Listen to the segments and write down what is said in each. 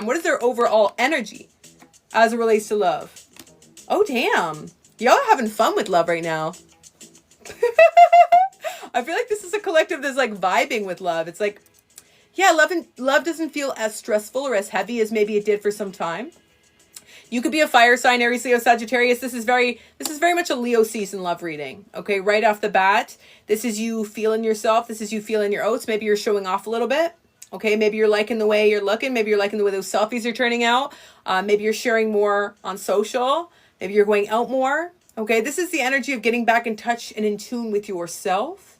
What is their overall energy as it relates to love? Oh, damn. Y'all are having fun with love right now. I feel like this is a collective that's like vibing with love. It's like, yeah, love doesn't feel as stressful or as heavy as maybe it did for some time. You could be a fire sign, Aries, Leo, Sagittarius. This is very much a Leo season love reading. Okay, right off the bat, this is you feeling yourself. This is you feeling your oats. Maybe you're showing off a little bit. Okay, maybe you're liking the way you're looking. Maybe you're liking the way those selfies are turning out. Maybe you're sharing more on social. Maybe you're going out more. Okay, this is the energy of getting back in touch and in tune with yourself.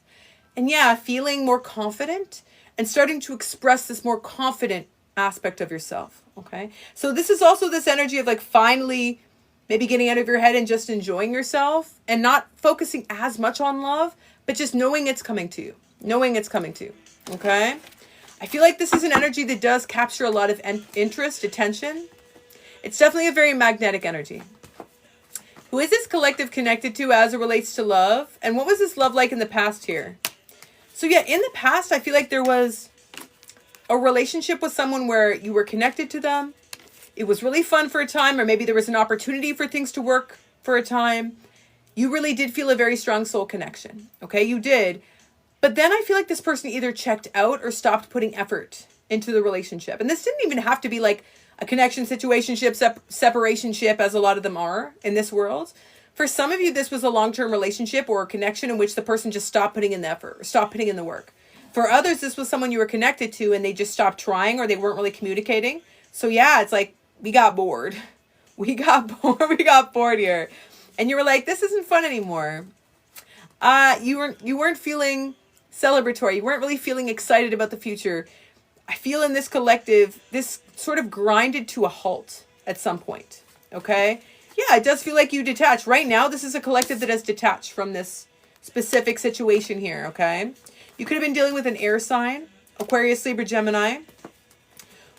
And yeah, feeling more confident and starting to express this more confident aspect of yourself. Okay, so this is also this energy of like finally maybe getting out of your head and just enjoying yourself and not focusing as much on love, but just knowing it's coming to you. Knowing it's coming to you. Okay. I feel like this is an energy that does capture a lot of interest, attention. It's definitely a very magnetic energy. Who is this collective connected to as it relates to love? And what was this love like in the past here? So yeah, in the past, I feel like there was a relationship with someone where you were connected to them. It was really fun for a time, or maybe there was an opportunity for things to work for a time. You really did feel a very strong soul connection. Okay, you did. But then I feel like this person either checked out or stopped putting effort into the relationship. And this didn't even have to be like a connection, situationship, separationship, as a lot of them are in this world. For some of you, this was a long-term relationship or a connection in which the person just stopped putting in the effort, or stopped putting in the work. For others, this was someone you were connected to and they just stopped trying or they weren't really communicating. So yeah, it's like, we got bored. We got bored here. And you were like, this isn't fun anymore. You weren't feeling celebratory. You weren't really feeling excited about the future. I feel in this collective, this sort of grinded to a halt at some point. Okay? Yeah, it does feel like you detached. Right now, this is a collective that has detached from this specific situation here. Okay? You could have been dealing with an air sign, Aquarius, Libra, Gemini.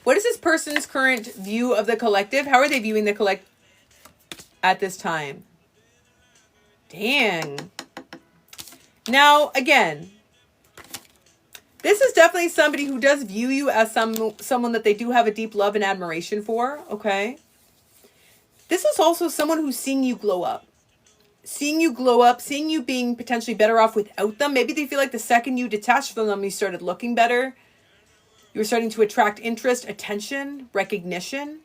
What is this person's current view of the collective? How are they viewing the collective at this time? Dang. Now, again, this is definitely somebody who does view you as someone that they do have a deep love and admiration for, okay? This is also someone who's seeing you glow up. Seeing you glow up, seeing you being potentially better off without them. Maybe they feel like the second you detached from them, you started looking better. You were starting to attract interest, attention, recognition.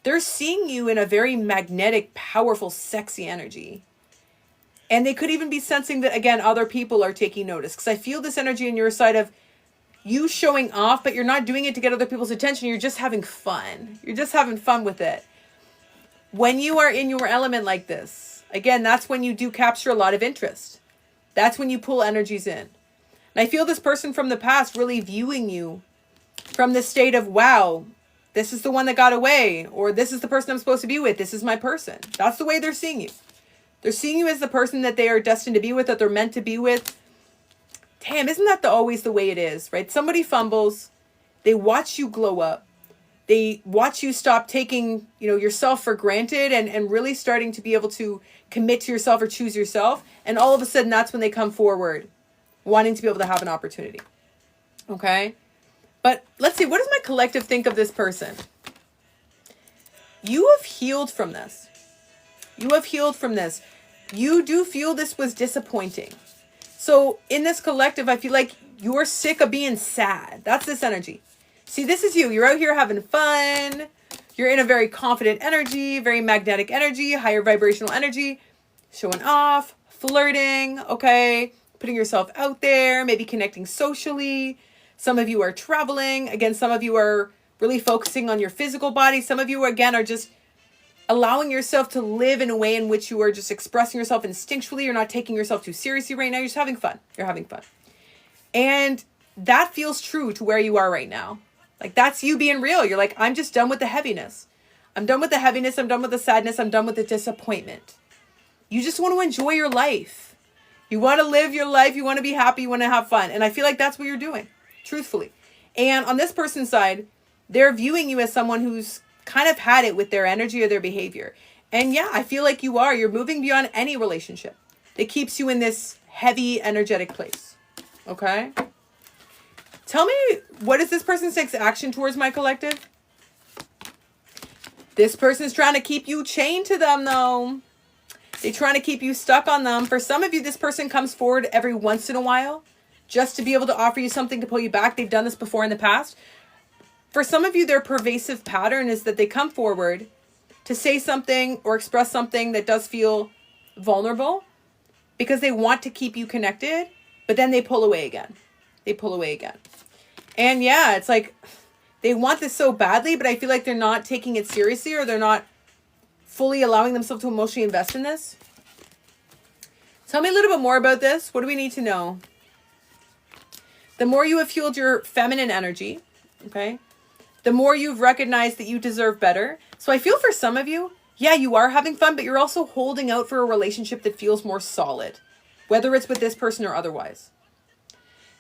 They're seeing you in a very magnetic, powerful, sexy energy. And they could even be sensing that, again, other people are taking notice. Because I feel this energy on your side of you showing off, but you're not doing it to get other people's attention. You're just having fun. You're just having fun with it. When you are in your element like this, again, that's when you do capture a lot of interest. That's when you pull energies in. And I feel this person from the past really viewing you from this state of, wow, this is the one that got away. Or this is the person I'm supposed to be with. This is my person. That's the way they're seeing you. They're seeing you as the person that they are destined to be with, that they're meant to be with. Damn, isn't that always the way it is, right? Somebody fumbles. They watch you glow up. They watch you stop taking, yourself for granted and really starting to be able to commit to yourself or choose yourself. And all of a sudden, that's when they come forward, wanting to be able to have an opportunity. Okay? But let's see, what does my collective think of this person? You have healed from this. You have healed from this. You do feel this was disappointing. So in this collective, I feel like you're sick of being sad. That's this energy. See, this is you. You're out here having fun. You're in a very confident energy, very magnetic energy, higher vibrational energy, showing off, flirting, okay? Putting yourself out there, maybe connecting socially. Some of you are traveling. Again, some of you are really focusing on your physical body. Some of you, again, are just allowing yourself to live in a way in which you are just expressing yourself instinctually. You're not taking yourself too seriously right now. You're just having fun. You're having fun. And that feels true to where you are right now. Like, that's you being real. You're like, I'm just done with the heaviness. I'm done with the heaviness. I'm done with the sadness. I'm done with the disappointment. You just want to enjoy your life. You want to live your life. You want to be happy. You want to have fun. And I feel like that's what you're doing, truthfully. And on this person's side, they're viewing you as someone who's kind of had it with their energy or their behavior. And yeah, I feel like you are. You're moving beyond any relationship that keeps you in this heavy, energetic place. Okay? Tell me, what is this person's next action towards my collective? This person is trying to keep you chained to them, though. They're trying to keep you stuck on them. For some of you, this person comes forward every once in a while just to be able to offer you something to pull you back. They've done this before in the past. For some of you, their pervasive pattern is that they come forward to say something or express something that does feel vulnerable because they want to keep you connected, but then they pull away again. They pull away again. And yeah, it's like they want this so badly, but I feel like they're not taking it seriously, or they're not fully allowing themselves to emotionally invest in this. Tell me a little bit more about this. What do we need to know? The more you have fueled your feminine energy, okay, the more you've recognized that you deserve better. So I feel for some of you, yeah, you are having fun, but you're also holding out for a relationship that feels more solid, whether it's with this person or otherwise.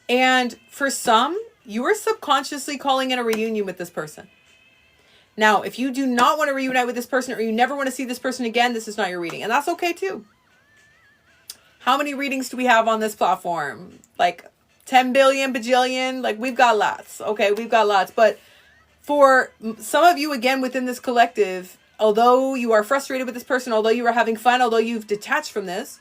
And for some, you are subconsciously calling in a reunion with this person. Now, if you do not want to reunite with this person, or you never want to see this person again, this is not your reading. And that's okay too. How many readings do we have on this platform? Like 10 billion, bajillion? Like, we've got lots. Okay, we've got lots. But for some of you, again, within this collective, although you are frustrated with this person, although you are having fun, although you've detached from this,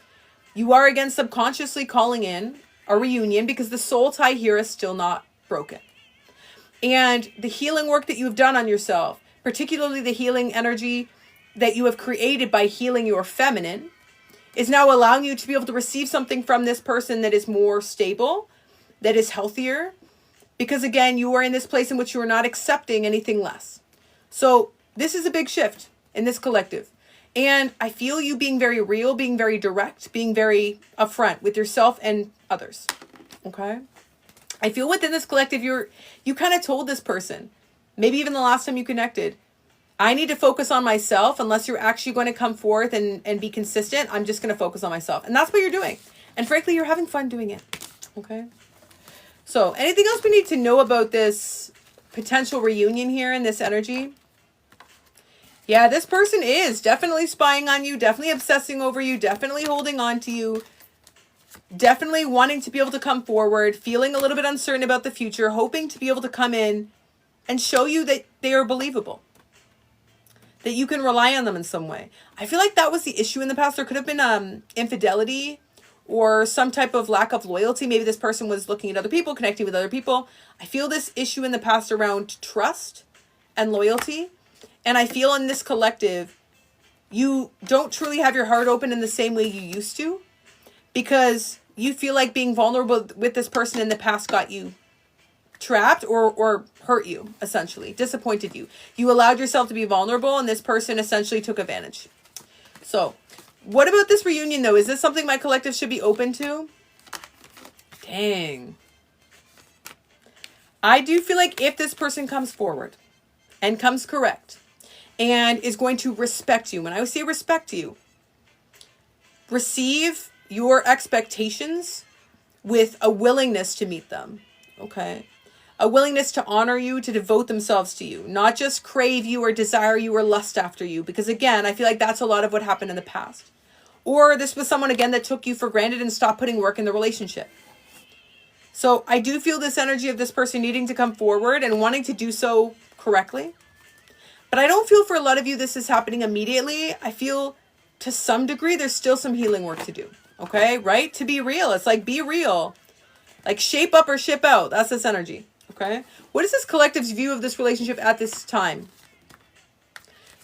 you are, again, subconsciously calling in a reunion because the soul tie here is still not broken. And the healing work that you've done on yourself, particularly the healing energy that you have created by healing your feminine, is now allowing you to be able to receive something from this person that is more stable, that is healthier, because again, you are in this place in which you are not accepting anything less. So this is a big shift in this collective. And I feel you being very real, being very direct, being very upfront with yourself and others. Okay? I feel within this collective, you kind of told this person, maybe even the last time you connected, I need to focus on myself. Unless you're actually going to come forth and be consistent, I'm just going to focus on myself. And that's what you're doing. And frankly, you're having fun doing it. Okay? So anything else we need to know about this potential reunion here in this energy? Yeah, this person is definitely spying on you, definitely obsessing over you, definitely holding on to you, definitely wanting to be able to come forward, feeling a little bit uncertain about the future, hoping to be able to come in and show you that they are believable, that you can rely on them in some way. I feel like that was the issue in the past. There could have been infidelity or some type of lack of loyalty. Maybe this person was looking at other people, connecting with other people. I feel this issue in the past around trust and loyalty. And I feel in this collective, you don't truly have your heart open in the same way you used to, because you feel like being vulnerable with this person in the past got you trapped or hurt you, essentially, disappointed you. You allowed yourself to be vulnerable, and this person essentially took advantage. So what about this reunion, though? Is this something my collective should be open to? Dang. I do feel like if this person comes forward and comes correct and is going to respect you, when I say respect you, receive your expectations with a willingness to meet them, okay? A willingness to honor you, to devote themselves to you, not just crave you or desire you or lust after you, because again, I feel like that's a lot of what happened in the past. Or this was someone, again, that took you for granted and stopped putting work in the relationship. So I do feel this energy of this person needing to come forward and wanting to do so correctly. But I don't feel for a lot of you this is happening immediately. I feel to some degree there's still some healing work to do. Okay, right? To be real. It's like, be real. Like, shape up or ship out. That's this energy. Okay? What is this collective's view of this relationship at this time?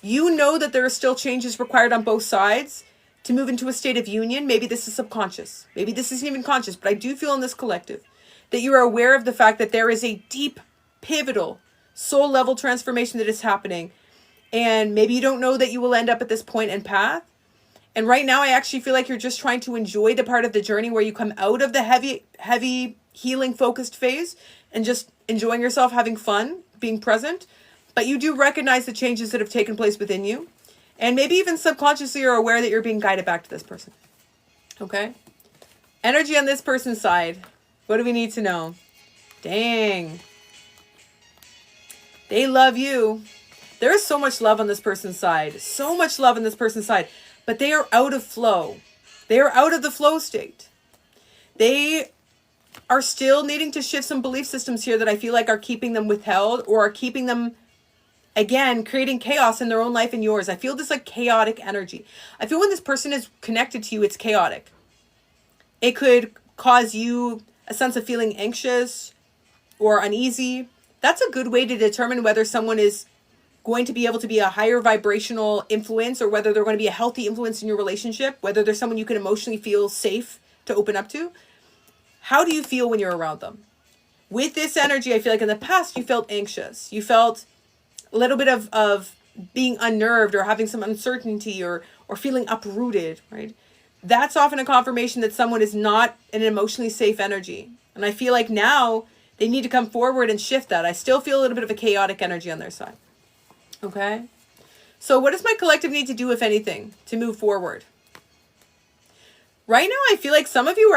You know that there are still changes required on both sides to move into a state of union. Maybe this is subconscious. Maybe this isn't even conscious. But I do feel in this collective that you are aware of the fact that there is a deep, pivotal, soul level transformation that is happening. And maybe you don't know that you will end up at this point and path. And right now, I actually feel like you're just trying to enjoy the part of the journey where you come out of the heavy healing focused phase and just enjoying yourself, having fun, being present. But you do recognize the changes that have taken place within you. And maybe even subconsciously you're aware that you're being guided back to this person. Okay? Energy on this person's side. What do we need to know? Dang. They love you. There is so much love on this person's side. So much love on this person's side. But they are out of flow. They are out of the flow state. They are still needing to shift some belief systems here that I feel like are keeping them withheld or are keeping them again, creating chaos in their own life and yours. I feel this like chaotic energy. I feel when this person is connected to you, it's chaotic. It could cause you a sense of feeling anxious or uneasy. That's a good way to determine whether someone is going to be able to be a higher vibrational influence or whether they're going to be a healthy influence in your relationship, whether they're someone you can emotionally feel safe to open up to. How do you feel when you're around them? With this energy, I feel like in the past you felt anxious. You felt a little bit of being unnerved or having some uncertainty or feeling uprooted, right? That's often a confirmation that someone is not an emotionally safe energy. And I feel like now they need to come forward and shift that. I still feel a little bit of a chaotic energy on their side. Okay? So what does my collective need to do, if anything, to move forward? Right now, I feel like some of you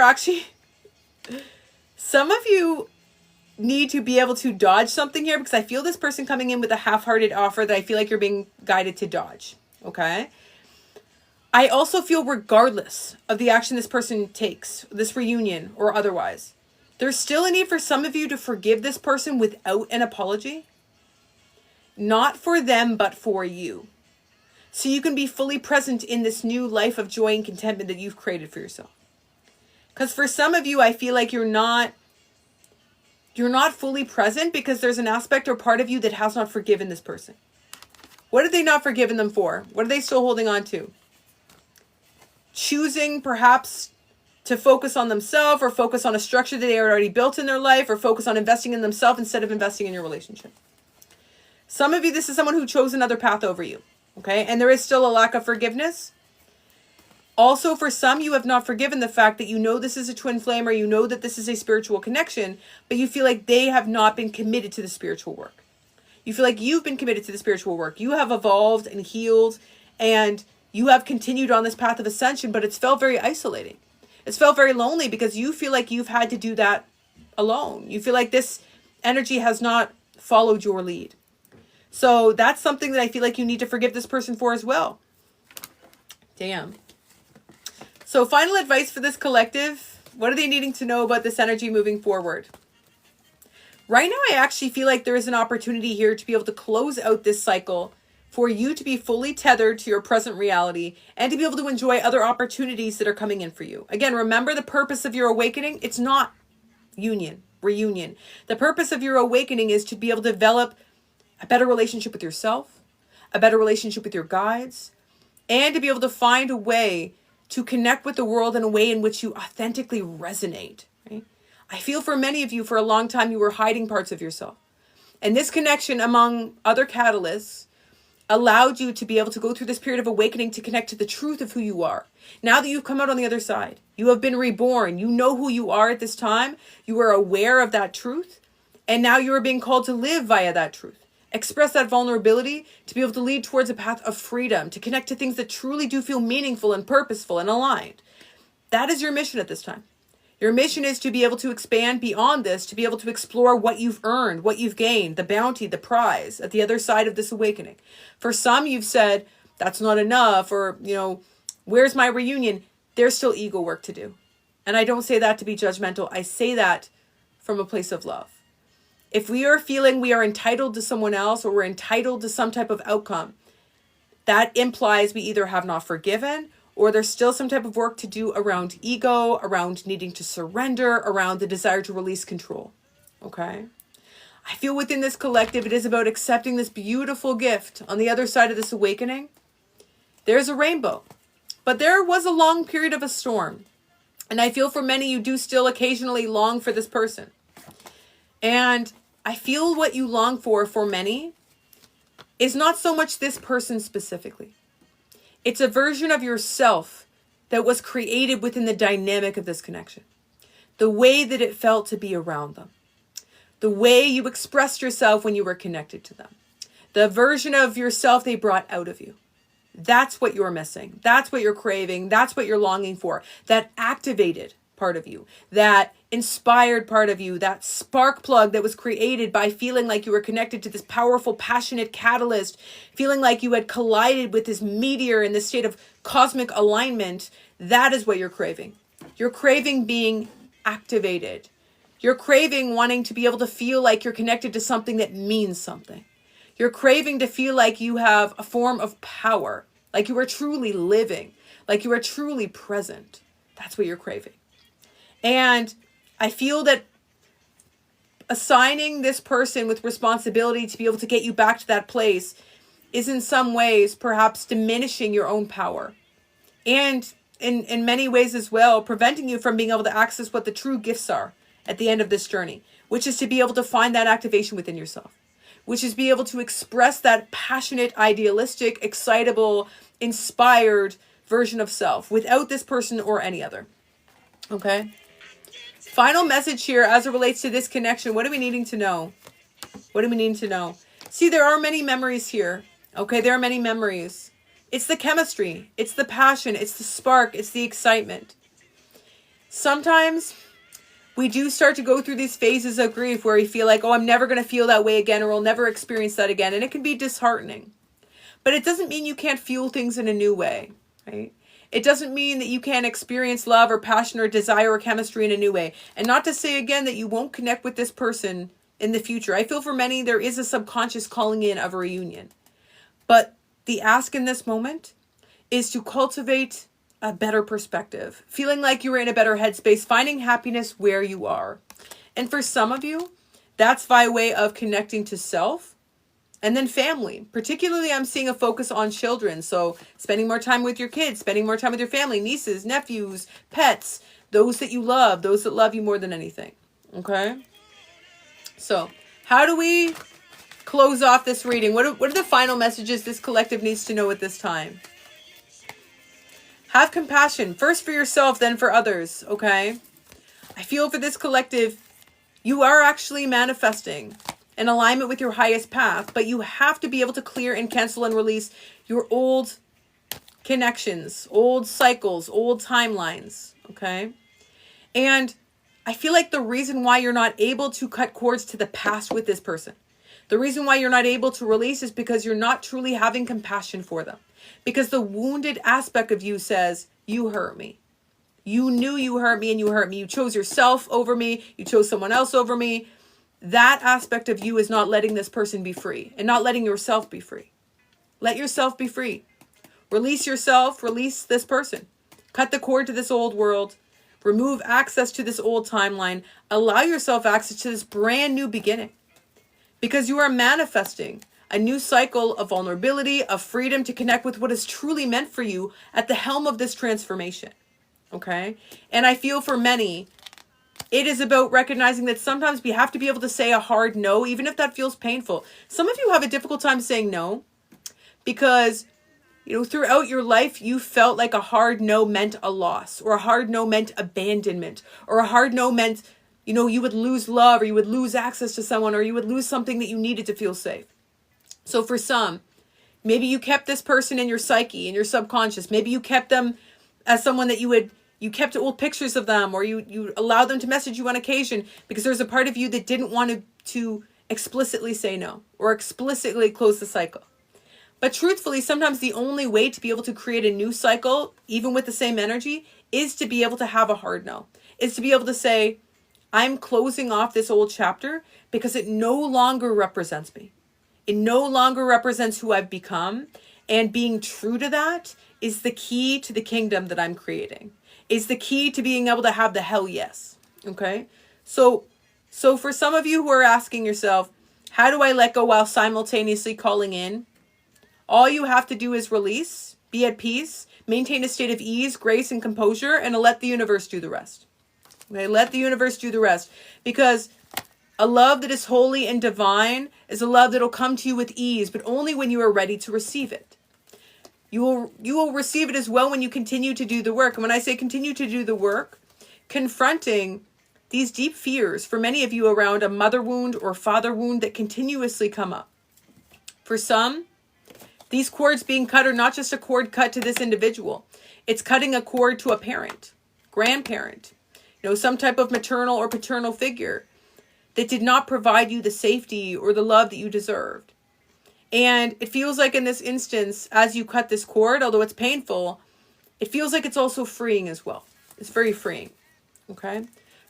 need to be able to dodge something here, because I feel this person coming in with a half-hearted offer that I feel like you're being guided to dodge. Okay? I also feel regardless of the action this person takes, this reunion or otherwise, there's still a need for some of you to forgive this person without an apology. Not for them, but for you. So you can be fully present in this new life of joy and contentment that you've created for yourself. Because for some of you, I feel like you're not fully present because there's an aspect or part of you that has not forgiven this person. What have they not forgiven them for? What are they still holding on to? Choosing perhaps to focus on themselves or focus on a structure that they already built in their life or focus on investing in themselves instead of investing in your relationship. Some of you, this is someone who chose another path over you, okay? And there is still a lack of forgiveness. Also, for some, you have not forgiven the fact that you know this is a twin flame or you know that this is a spiritual connection, but you feel like they have not been committed to the spiritual work. You feel like you've been committed to the spiritual work. You have evolved and healed and you have continued on this path of ascension, but it's felt very isolating. It's felt very lonely because you feel like you've had to do that alone. You feel like this energy has not followed your lead. So that's something that I feel like you need to forgive this person for as well. Damn. So final advice for this collective. What are they needing to know about this energy moving forward? Right now, I actually feel like there is an opportunity here to be able to close out this cycle for you to be fully tethered to your present reality and to be able to enjoy other opportunities that are coming in for you. Again, remember the purpose of your awakening. It's not reunion. The purpose of your awakening is to be able to develop a better relationship with yourself, a better relationship with your guides, and to be able to find a way to connect with the world in a way in which you authentically resonate. Right? I feel for many of you, for a long time, you were hiding parts of yourself. And this connection, among other catalysts, allowed you to be able to go through this period of awakening to connect to the truth of who you are. Now that you've come out on the other side, you have been reborn, you know who you are at this time, you are aware of that truth, and now you are being called to live via that truth. Express that vulnerability to be able to lead towards a path of freedom, to connect to things that truly do feel meaningful and purposeful and aligned. That is your mission at this time. Your mission is to be able to expand beyond this, to be able to explore what you've earned, what you've gained, the bounty, the prize at the other side of this awakening. For some, you've said, that's not enough, or, where's my reunion? There's still ego work to do. And I don't say that to be judgmental. I say that from a place of love. If we are feeling we are entitled to someone else or we're entitled to some type of outcome, that implies we either have not forgiven or there's still some type of work to do around ego, around needing to surrender, around the desire to release control. Okay? I feel within this collective, it is about accepting this beautiful gift on the other side of this awakening. There's a rainbow, but there was a long period of a storm. And I feel for many, you do still occasionally long for this person. And I feel what you long for many, is not so much this person specifically. It's a version of yourself that was created within the dynamic of this connection. The way that it felt to be around them. The way you expressed yourself when you were connected to them. The version of yourself they brought out of you. That's what you're missing. That's what you're craving. That's what you're longing for. That activated part of you. That inspired part of you. That spark plug that was created by feeling like you were connected to this powerful, passionate catalyst. Feeling like you had collided with this meteor in this state of cosmic alignment. That is what you're craving. You're craving being activated. You're craving wanting to be able to feel like you're connected to something that means something. You're craving to feel like you have a form of power, like you are truly living, like you are truly present. That's what you're craving. And I feel that assigning this person with responsibility to be able to get you back to that place is in some ways perhaps diminishing your own power. And in many ways as well, preventing you from being able to access what the true gifts are at the end of this journey, which is to be able to find that activation within yourself, which is be able to express that passionate, idealistic, excitable, inspired version of self without this person or any other. Okay? Final message here as it relates to this connection. What are we needing to know? What do we need to know? See, there are many memories here. Okay, there are many memories. It's the chemistry. It's the passion. It's the spark. It's the excitement. Sometimes we do start to go through these phases of grief where we feel like, oh, I'm never going to feel that way again, or I'll never experience that again. And it can be disheartening. But it doesn't mean you can't feel things in a new way, right? It doesn't mean that you can't experience love or passion or desire or chemistry in a new way. And not to say again that you won't connect with this person in the future. I feel for many there is a subconscious calling in of a reunion. But the ask in this moment is to cultivate a better perspective, feeling like you're in a better headspace, finding happiness where you are. And for some of you, that's by way of connecting to self. And then family, particularly I'm seeing a focus on children. So spending more time with your kids, spending more time with your family, nieces, nephews, pets, those that you love, those that love you more than anything. Okay. So how do we close off this reading? What are the final messages this collective needs to know at this time? Have compassion, first for yourself, then for others. Okay. I feel for this collective, you are actually manifesting in alignment with your highest path, but you have to be able to clear and cancel and release your old connections, old cycles, old timelines, okay? And I feel like the reason why you're not able to cut cords to the past with this person, the reason why you're not able to release is because you're not truly having compassion for them. Because the wounded aspect of you says, you hurt me. You knew you hurt me and you hurt me. You chose yourself over me. You chose someone else over me. That aspect of you is not letting this person be free and not letting yourself be free. Let yourself be free. Release yourself, release this person. Cut the cord to this old world. Remove access to this old timeline. Allow yourself access to this brand new beginning. Because you are manifesting a new cycle of vulnerability, of freedom to connect with what is truly meant for you at the helm of this transformation. Okay? And I feel for many, it is about recognizing that sometimes we have to be able to say a hard no, even if that feels painful. Some of you have a difficult time saying no because, throughout your life, you felt like a hard no meant a loss, or a hard no meant abandonment, or a hard no meant, you would lose love, or you would lose access to someone, or you would lose something that you needed to feel safe. So for some, maybe you kept this person in your psyche, in your subconscious. Maybe you kept them as someone that you kept old pictures of them, or you allowed them to message you on occasion because there's a part of you that didn't want to explicitly say no or explicitly close the cycle. But truthfully, sometimes the only way to be able to create a new cycle, even with the same energy, is to be able to have a hard no. Is to be able to say, I'm closing off this old chapter because it no longer represents me. It no longer represents who I've become. And being true to that is the key to the kingdom that I'm creating. Is the key to being able to have the hell yes. Okay? So for some of you who are asking yourself, how do I let go while simultaneously calling in? All you have to do is release, be at peace, maintain a state of ease, grace, and composure, and let the universe do the rest. Okay? Let the universe do the rest. Because a love that is holy and divine is a love that will come to you with ease, but only when you are ready to receive it. You will receive it as well when you continue to do the work. And when I say continue to do the work, confronting these deep fears for many of you around a mother wound or father wound that continuously come up. For some, these cords being cut are not just a cord cut to this individual. It's cutting a cord to a parent, grandparent, some type of maternal or paternal figure that did not provide you the safety or the love that you deserved. And it feels like in this instance, as you cut this cord, although it's painful, it feels like it's also freeing as well. It's very freeing. Okay?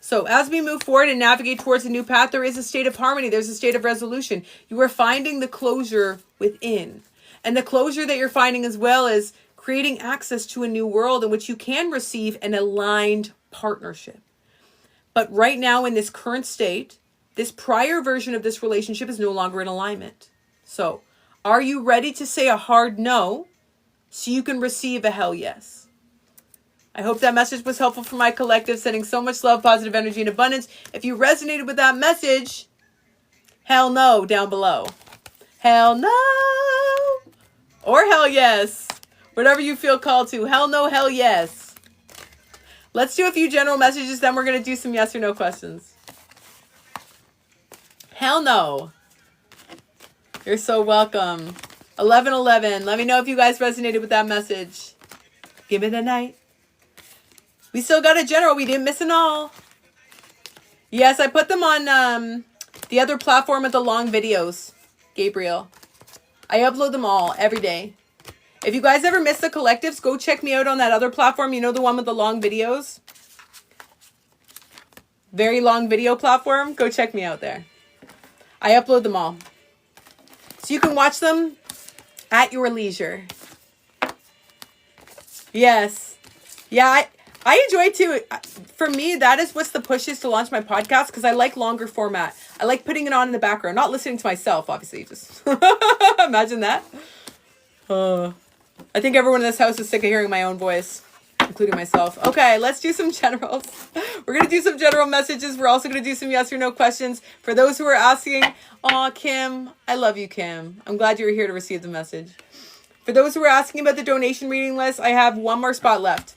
So as we move forward and navigate towards a new path, there is a state of harmony. There's a state of resolution. You are finding the closure within. And the closure that you're finding as well is creating access to a new world in which you can receive an aligned partnership. But right now in this current state, this prior version of this relationship is no longer in alignment. So are you ready to say a hard no so you can receive a hell yes? I hope that message was helpful for my collective, sending so much love, positive energy, and abundance. If you resonated with that message, hell no down below. Hell no. Or hell yes. Whatever you feel called to. Hell no, hell yes. Let's do a few general messages, then we're going to do some yes or no questions. Hell no. You're so welcome. 1111. Let me know if you guys resonated with that message. Give me the night. We still got a general. We didn't miss an all. Yes, I put them on the other platform with the long videos, Gabriel. I upload them all every day. If you guys ever miss the collectives, go check me out on that other platform. You know, the one with the long videos? Very long video platform. Go check me out there. I upload them all. So you can watch them at your leisure. Yes. Yeah, I enjoy it too. For me, that is what's the push is to launch my podcast, because I like longer format. I like putting it on in the background, not listening to myself, obviously. Just imagine that. I think everyone in this house is sick of hearing my own voice, including myself. Okay, let's do some generals. We're going to do some general messages. We're also going to do some yes or no questions. For those who are asking, aw, Kim, I love you, Kim. I'm glad you were here to receive the message. For those who are asking about the donation reading list, I have one more spot left.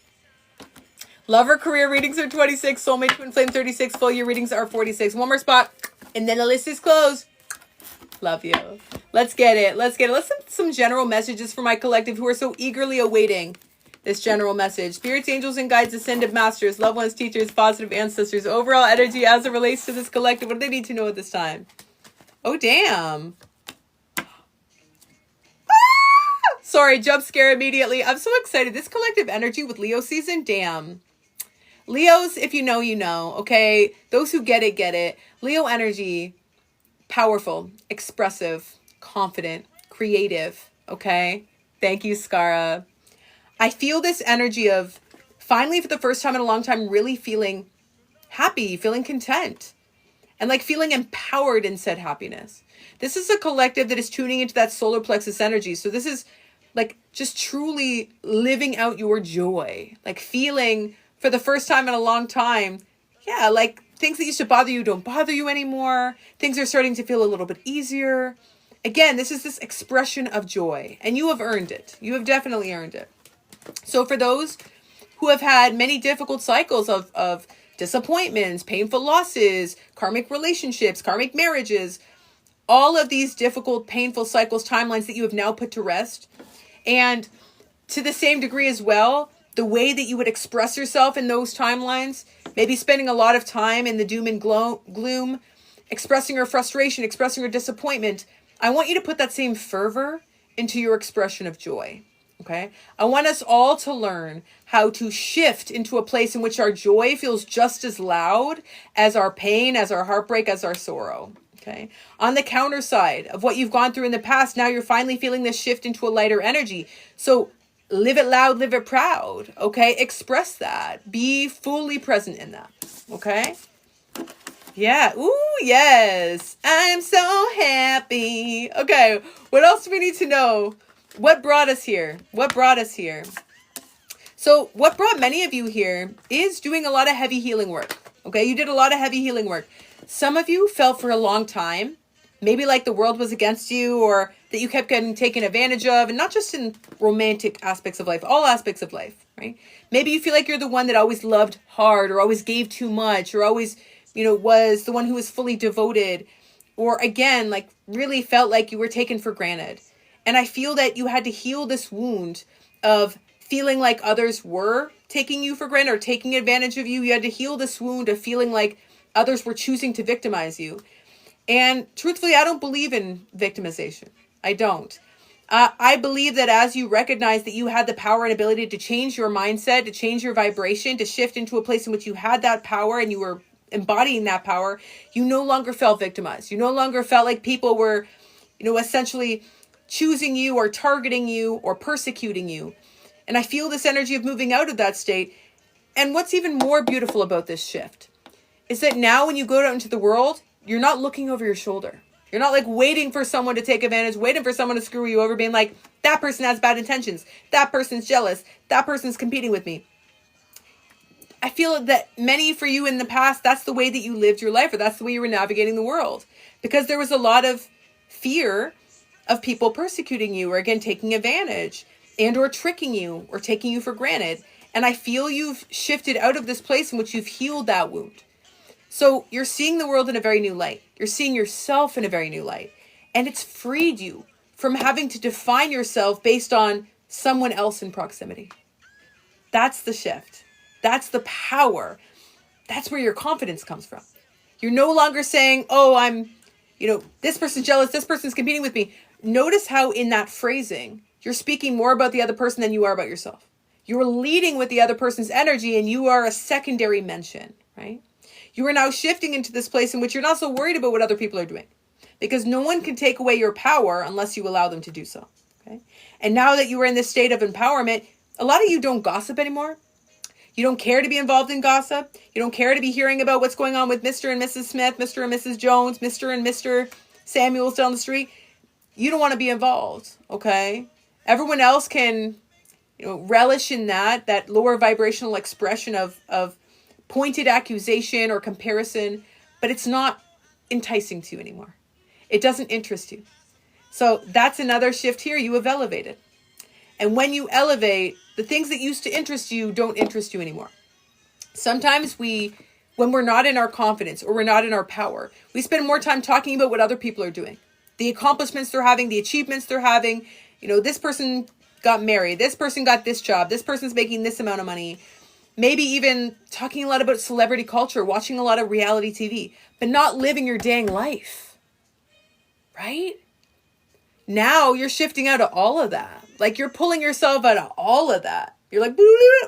Lover career readings are 26. Soulmate Twin Flame 36. Full year readings are 46. One more spot, and then the list is closed. Love you. Let's get it. Let's send some general messages for my collective who are so eagerly awaiting this general message. Spirits, angels, and guides, ascended masters, loved ones, teachers, positive ancestors, overall energy as it relates to this collective. What do they need to know at this time? Oh, damn. Sorry, jump scare immediately. I'm so excited. This collective energy with Leo season, damn. Leos, if you know, you know, okay? Those who get it, get it. Leo energy, powerful, expressive, confident, creative, okay? Thank you, Skara. I feel this energy of finally, for the first time in a long time, really feeling happy, feeling content, and like feeling empowered in said happiness. This is a collective that is tuning into that solar plexus energy. So this is like just truly living out your joy, like feeling for the first time in a long time, yeah, like things that used to bother you don't bother you anymore. Things are starting to feel a little bit easier. Again, this is this expression of joy, and you have earned it. You have definitely earned it. So for those who have had many difficult cycles of disappointments, painful losses, karmic relationships, karmic marriages, all of these difficult, painful cycles, timelines that you have now put to rest, and to the same degree as well, the way that you would express yourself in those timelines, maybe spending a lot of time in the doom and gloom, expressing your frustration, expressing your disappointment, I want you to put that same fervor into your expression of joy, okay? I want us all to learn how to shift into a place in which our joy feels just as loud as our pain, as our heartbreak, as our sorrow, okay? On the counter side of what you've gone through in the past, now you're finally feeling this shift into a lighter energy. So live it loud, live it proud, okay? Express that. Be fully present in that, okay? Yeah. Ooh, yes. I'm so happy. Okay, what else do we need to know? What brought us here? What brought us here? So what brought many of you here is doing a lot of heavy healing work, okay? You did a lot of heavy healing work. Some of you felt for a long time, maybe like the world was against you, or that you kept getting taken advantage of, and not just in romantic aspects of life, all aspects of life, right? Maybe you feel like you're the one that always loved hard, or always gave too much, or always, you know, was the one who was fully devoted, or again, like really felt like you were taken for granted. And I feel that you had to heal this wound of feeling like others were taking you for granted or taking advantage of you. You had to heal this wound of feeling like others were choosing to victimize you. And truthfully, I don't believe in victimization. I don't. I believe that as you recognize that you had the power and ability to change your mindset, to change your vibration, to shift into a place in which you had that power and you were embodying that power, you no longer felt victimized. You no longer felt like people were, essentially choosing you or targeting you or persecuting you. And I feel this energy of moving out of that state. And what's even more beautiful about this shift is that now when you go out into the world, you're not looking over your shoulder. You're not like waiting for someone to take advantage, waiting for someone to screw you over, being like, that person has bad intentions. That person's jealous. That person's competing with me. I feel that many for you in the past, that's the way that you lived your life, or that's the way you were navigating the world. Because there was a lot of fear of people persecuting you, or again, taking advantage, and or tricking you, or taking you for granted. And I feel you've shifted out of this place in which you've healed that wound. So you're seeing the world in a very new light. You're seeing yourself in a very new light. And it's freed you from having to define yourself based on someone else in proximity. That's the shift. That's the power. That's where your confidence comes from. You're no longer saying, oh, I'm, this person's jealous, this person's competing with me. Notice how in that phrasing, you're speaking more about the other person than you are about yourself. You're leading with the other person's energy and you are a secondary mention, right? You are now shifting into this place in which you're not so worried about what other people are doing, because no one can take away your power unless you allow them to do so. Okay. And now that you are in this state of empowerment, a lot of you don't gossip anymore. You don't care to be involved in gossip. You don't care to be hearing about what's going on with Mr. and Mrs. Smith, Mr. and Mrs. Jones, Mr. and Mr. Samuels down the street. You don't want to be involved. Okay. Everyone else can, relish in that lower vibrational expression of pointed accusation or comparison, but it's not enticing to you anymore. It doesn't interest you. So that's another shift here. You have elevated. And when you elevate, the things that used to interest you don't interest you anymore. Sometimes when we're not in our confidence or we're not in our power, we spend more time talking about what other people are doing, the accomplishments they're having, the achievements they're having. This person got married, this person got this job, this person's making this amount of money. Maybe even talking a lot about celebrity culture, watching a lot of reality TV, but not living your dang life, right? Now you're shifting out of all of that. Like you're pulling yourself out of all of that. You're like,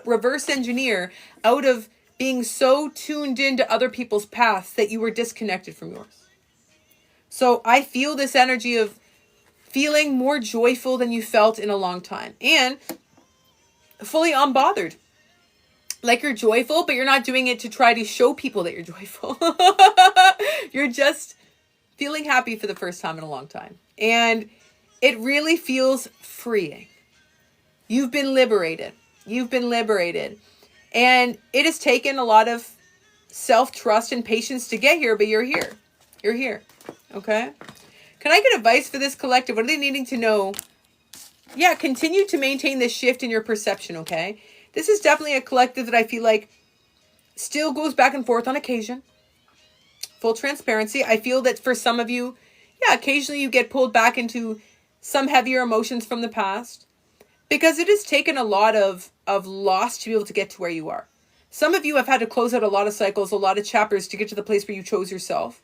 reverse engineer out of being so tuned into other people's paths that you were disconnected from yours. So I feel this energy of feeling more joyful than you felt in a long time and fully unbothered. Like you're joyful, but you're not doing it to try to show people that you're joyful. You're just feeling happy for the first time in a long time. And it really feels freeing. You've been liberated. You've been liberated. And it has taken a lot of self-trust and patience to get here, but you're here. You're here. Okay? Can I get advice for this collective? What are they needing to know? Yeah, continue to maintain this shift in your perception, okay? This is definitely a collective that I feel like still goes back and forth on occasion. Full transparency. I feel that for some of you, occasionally you get pulled back into some heavier emotions from the past because it has taken a lot of loss to be able to get to where you are. Some of you have had to close out a lot of cycles, a lot of chapters to get to the place where you chose yourself.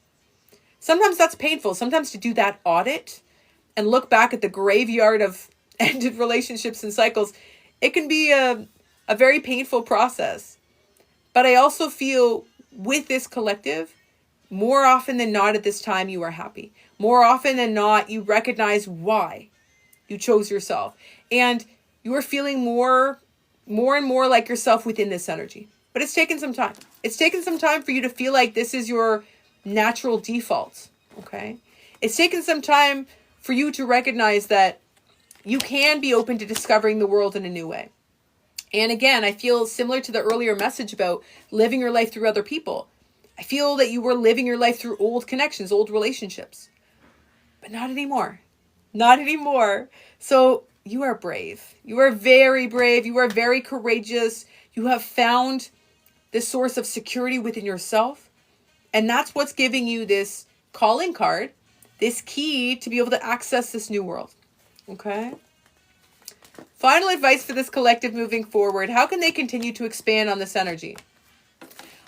Sometimes that's painful. Sometimes to do that audit and look back at the graveyard of ended relationships and cycles, it can be a very painful process. But I also feel with this collective, more often than not at this time, you are happy. More often than not, you recognize why you chose yourself. And you are feeling more and more like yourself within this energy. But it's taken some time. It's taken some time for you to feel like this is your natural default. Okay? It's taken some time for you to recognize that you can be open to discovering the world in a new way. And again, I feel similar to the earlier message about living your life through other people. I feel that you were living your life through old connections, old relationships. But not anymore. Not anymore. So you are brave. You are very brave. You are very courageous. You have found this source of security within yourself. And that's what's giving you this calling card, this key to be able to access this new world. Okay? Final advice for this collective moving forward. How can they continue to expand on this energy?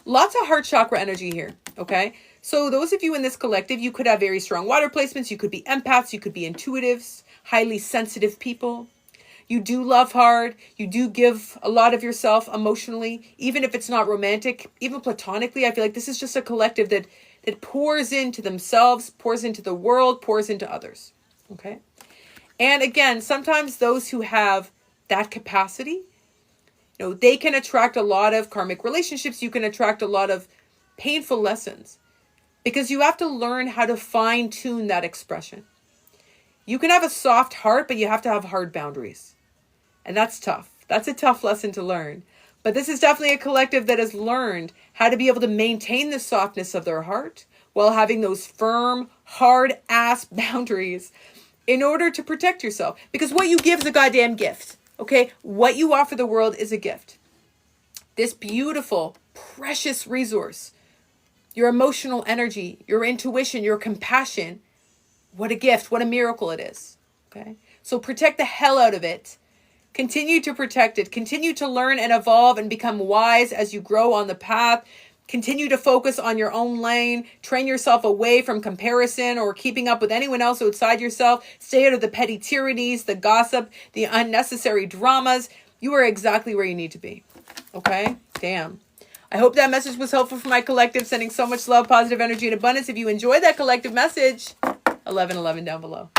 Lots of heart chakra energy here, okay? So those of you in this collective, you could have very strong water placements. You could be empaths. You could be intuitives, highly sensitive people. You do love hard. You do give a lot of yourself emotionally, even if it's not romantic, even platonically. I feel like this is just a collective that pours into themselves, pours into the world, pours into others. Okay? And again, sometimes those who have that capacity, they can attract a lot of karmic relationships. You can attract a lot of painful lessons because you have to learn how to fine tune that expression. You can have a soft heart, but you have to have hard boundaries. And that's tough. That's a tough lesson to learn. But this is definitely a collective that has learned how to be able to maintain the softness of their heart while having those firm, hard-ass boundaries in order to protect yourself. Because what you give is a goddamn gift. Okay? What you offer the world is a gift. This beautiful, precious resource, your emotional energy, your intuition, your compassion, what a gift, what a miracle it is. Okay? So protect the hell out of it. Continue to protect it. Continue to learn and evolve and become wise as you grow on the path. Continue to focus on your own lane. Train yourself away from comparison or keeping up with anyone else outside yourself. Stay out of the petty tyrannies, the gossip, the unnecessary dramas. You are exactly where you need to be. Okay? Damn. I hope that message was helpful for my collective. Sending so much love, positive energy, and abundance. If you enjoyed that collective message, 1111 down below.